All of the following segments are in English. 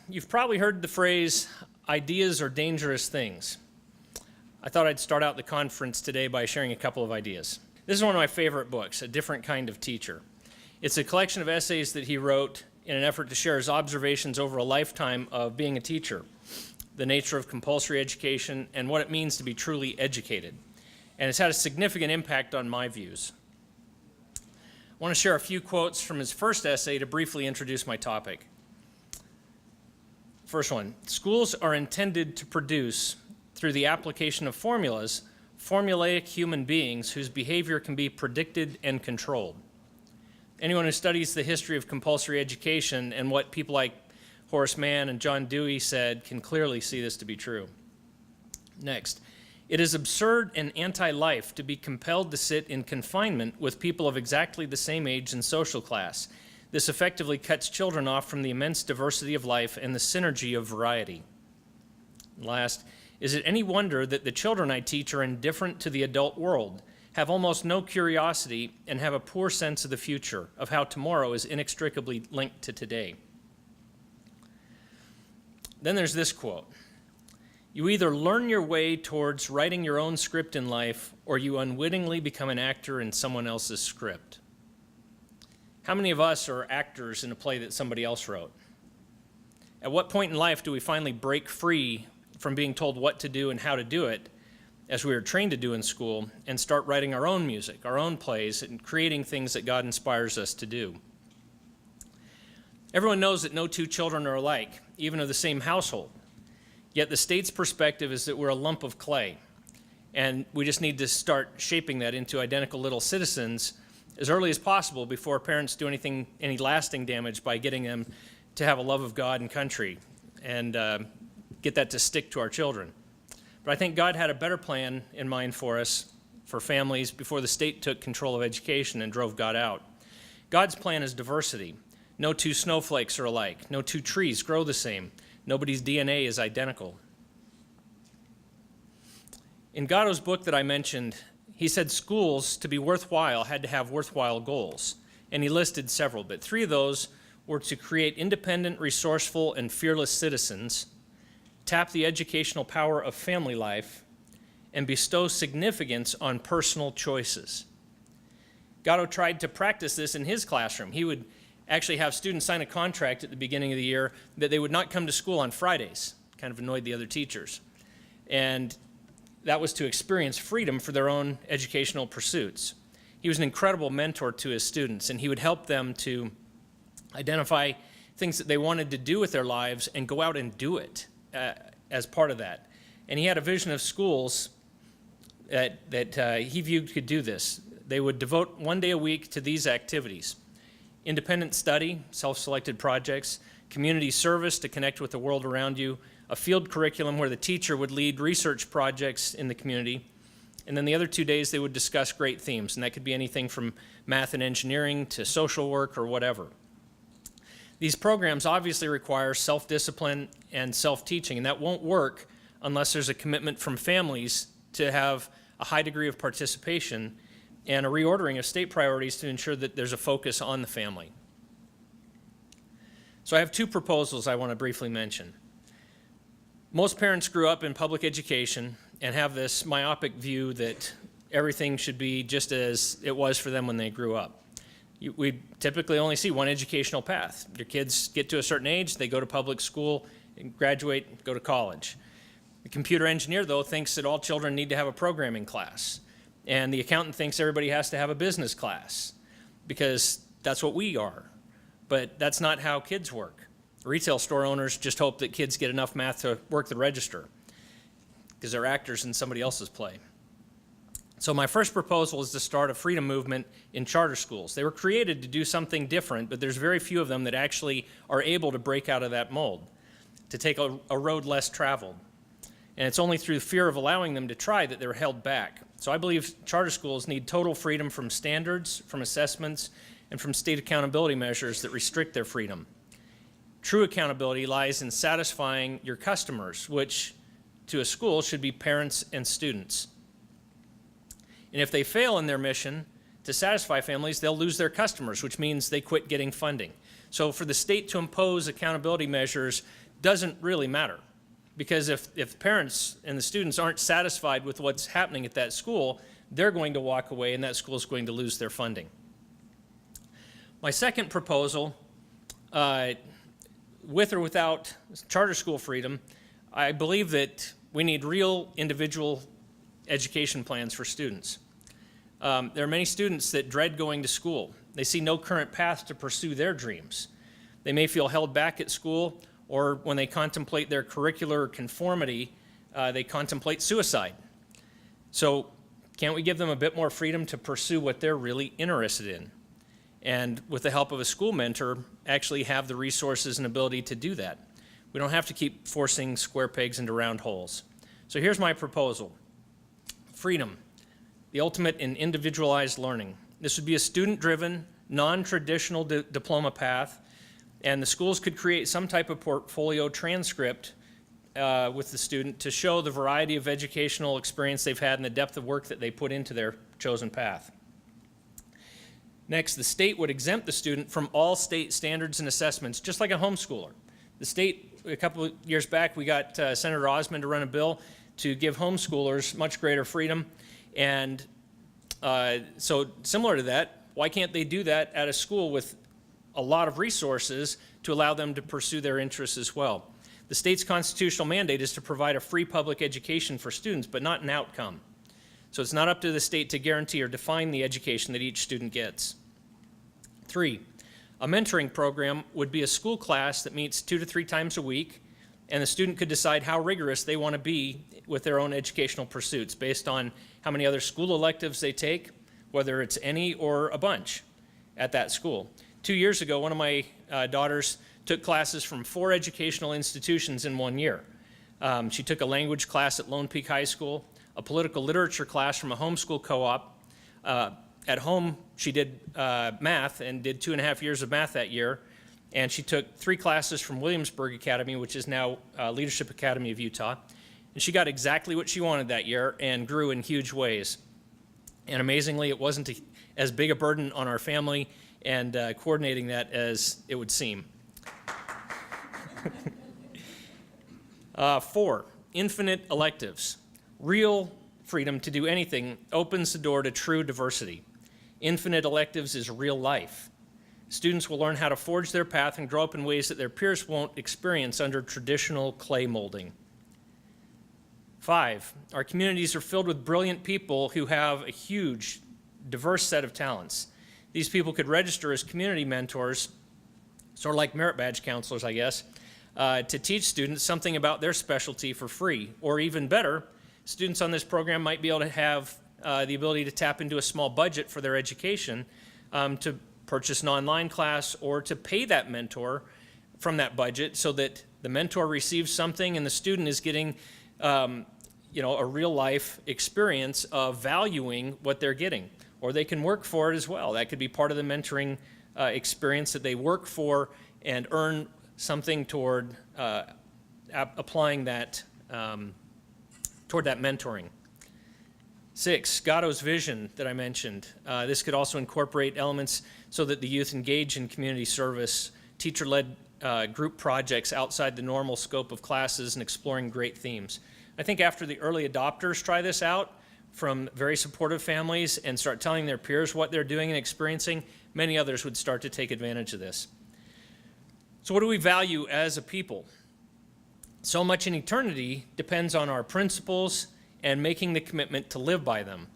You've probably heard the phrase, ideas are dangerous things. I thought I'd start out the conference today by sharing a couple of ideas. This is one of my favorite books, A Different Kind of Teacher. It's a collection of essays that he wrote in an effort to share his observations over a lifetime of being a teacher, the nature of compulsory education, and what it means to be truly educated. And it's had a significant impact on my views. I want to share a few quotes from his first essay to briefly introduce my topic. First one, schools are intended to produce, through the application of formulas, formulaic human beings whose behavior can be predicted and controlled. Anyone who studies the history of compulsory education and what people like Horace Mann and John Dewey said can clearly see this to be true. Next, it is absurd and anti-life to be compelled to sit in confinement with people of exactly the same age and social class. This effectively cuts children off from the immense diversity of life and the synergy of variety. Last, is it any wonder that the children I teach are indifferent to the adult world, have almost no curiosity, and have a poor sense of the future, of how tomorrow is inextricably linked to today? Then there's this quote. You either learn your way towards writing your own script in life, or you unwittingly become an actor in someone else's script. How many of us are actors in a play that somebody else wrote? At what point in life do we finally break free from being told what to do and how to do it, as we were trained to do in school, and start writing our own music, our own plays, and creating things that God inspires us to do? Everyone knows that no two children are alike, even of the same household. Yet the state's perspective is that we're a lump of clay, and we just need to start shaping that into identical little citizens as early as possible before parents do any lasting damage by getting them to have a love of God and country and get that to stick to our children. But I think God had a better plan in mind for us, for families, before the state took control of education and drove God out. God's plan is diversity. No two snowflakes are alike. No two trees grow the same. Nobody's DNA is identical. In Gatto's book that I mentioned, he said schools, to be worthwhile, had to have worthwhile goals. And he listed several, but 3 of those were to create independent, resourceful, and fearless citizens, tap the educational power of family life, and bestow significance on personal choices. Gatto tried to practice this in his classroom. He would actually have students sign a contract at the beginning of the year that they would not come to school on Fridays. Kind of annoyed the other teachers. And that was to experience freedom for their own educational pursuits. He was an incredible mentor to his students, and he would help them to identify things that they wanted to do with their lives and go out and do it as part of that. And he had a vision of schools that he viewed could do this. They would devote 1 day a week to these activities: independent study, self-selected projects, community service to connect with the world around you, a field curriculum where the teacher would lead research projects in the community, and then the other 2 days they would discuss great themes, and that could be anything from math and engineering to social work or whatever. These programs obviously require self-discipline and self-teaching, and that won't work unless there's a commitment from families to have a high degree of participation and a reordering of state priorities to ensure that there's a focus on the family. So I have 2 proposals I want to briefly mention. Most parents grew up in public education and have this myopic view that everything should be just as it was for them when they grew up. We typically only see one educational path. Your kids get to a certain age, they go to public school, graduate, go to college. The computer engineer, though, thinks that all children need to have a programming class. And the accountant thinks everybody has to have a business class because that's what we are. But that's not how kids work. Retail store owners just hope that kids get enough math to work the register because they're actors in somebody else's play. So my first proposal is to start a freedom movement in charter schools. They were created to do something different, but there's very few of them that actually are able to break out of that mold, to take a road less traveled. And it's only through fear of allowing them to try that they're held back. So I believe charter schools need total freedom from standards, from assessments, and from state accountability measures that restrict their freedom. True accountability lies in satisfying your customers, which to a school should be parents and students. And if they fail in their mission to satisfy families, they'll lose their customers, which means they quit getting funding. So for the state to impose accountability measures doesn't really matter. Because if parents and the students aren't satisfied with what's happening at that school, they're going to walk away and that school is going to lose their funding. My second proposal, with or without charter school freedom, I believe that we need real individual education plans for students. There are many students that dread going to school. They see no current path to pursue their dreams. They may feel held back at school, or when they contemplate their curricular conformity, they contemplate suicide. So can't we give them a bit more freedom to pursue what they're really interested in? And with the help of a school mentor, actually have the resources and ability to do that. We don't have to keep forcing square pegs into round holes. So here's my proposal. Freedom, the ultimate in individualized learning. This would be a student-driven, non-traditional diploma path, and the schools could create some type of portfolio transcript with the student to show the variety of educational experience they've had and the depth of work that they put into their chosen path. Next, the state would exempt the student from all state standards and assessments, just like a homeschooler. The state, a couple of years back, we got Senator Osmond to run a bill to give homeschoolers much greater freedom. And so similar to that, why can't they do that at a school with a lot of resources to allow them to pursue their interests as well? The state's constitutional mandate is to provide a free public education for students, but not an outcome. So it's not up to the state to guarantee or define the education that each student gets. 3, a mentoring program would be a school class that meets 2 to 3 times a week, and the student could decide how rigorous they want to be with their own educational pursuits based on how many other school electives they take, whether it's any or a bunch at that school. 2 years ago, one of my daughters took classes from 4 educational institutions in 1 year. She took a language class at Lone Peak High School, a political literature class from a homeschool co-op. At home, she did math and did 2.5 years of math that year. And she took 3 classes from Williamsburg Academy, which is now Leadership Academy of Utah. And she got exactly what she wanted that year and grew in huge ways. And amazingly, it wasn't as big a burden on our family and coordinating that as it would seem. 4, infinite electives. Real freedom to do anything opens the door to true diversity. Infinite electives is real life. Students will learn how to forge their path and grow up in ways that their peers won't experience under traditional clay molding. 5, our communities are filled with brilliant people who have a huge, diverse set of talents. These people could register as community mentors, sort of like merit badge counselors, I guess, to teach students something about their specialty for free. Or even better, students on this program might be able to have the ability to tap into a small budget for their education to purchase an online class or to pay that mentor from that budget so that the mentor receives something and the student is getting a real life experience of valuing what they're getting. Or they can work for it as well. That could be part of the mentoring experience, that they work for and earn something toward applying that toward that mentoring. 6, Gatto's vision that I mentioned. This could also incorporate elements so that the youth engage in community service, teacher-led group projects outside the normal scope of classes, and exploring great themes. I think after the early adopters try this out from very supportive families and start telling their peers what they're doing and experiencing, many others would start to take advantage of this. So what do we value as a people? So much in eternity depends on our principles and making the commitment to live by them.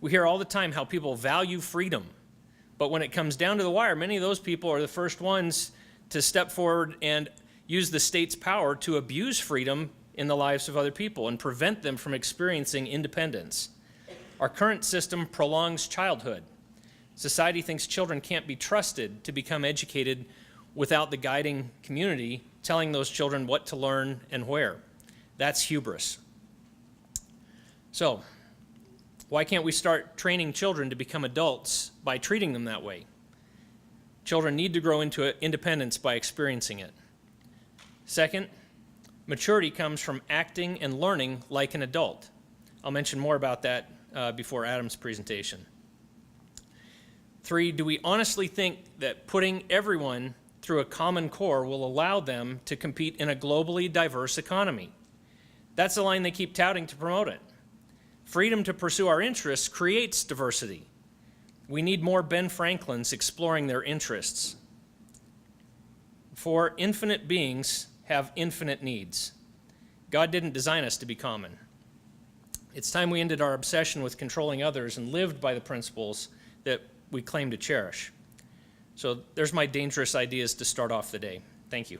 We hear all the time how people value freedom, but when it comes down to the wire, many of those people are the first ones to step forward and use the state's power to abuse freedom in the lives of other people and prevent them from experiencing independence. Our current system prolongs childhood. Society thinks children can't be trusted to become educated without the guiding community telling those children what to learn and where. That's hubris. So, why can't we start training children to become adults by treating them that way? Children need to grow into independence by experiencing it. Second, maturity comes from acting and learning like an adult. I'll mention more about that before Adam's presentation. 3, do we honestly think that putting everyone through a common core will allow them to compete in a globally diverse economy. That's the line they keep touting to promote it. Freedom to pursue our interests creates diversity. We need more Ben Franklins exploring their interests. For infinite beings have infinite needs. God didn't design us to be common. It's time we ended our obsession with controlling others and lived by the principles that we claim to cherish. So there's my dangerous ideas to start off the day. Thank you.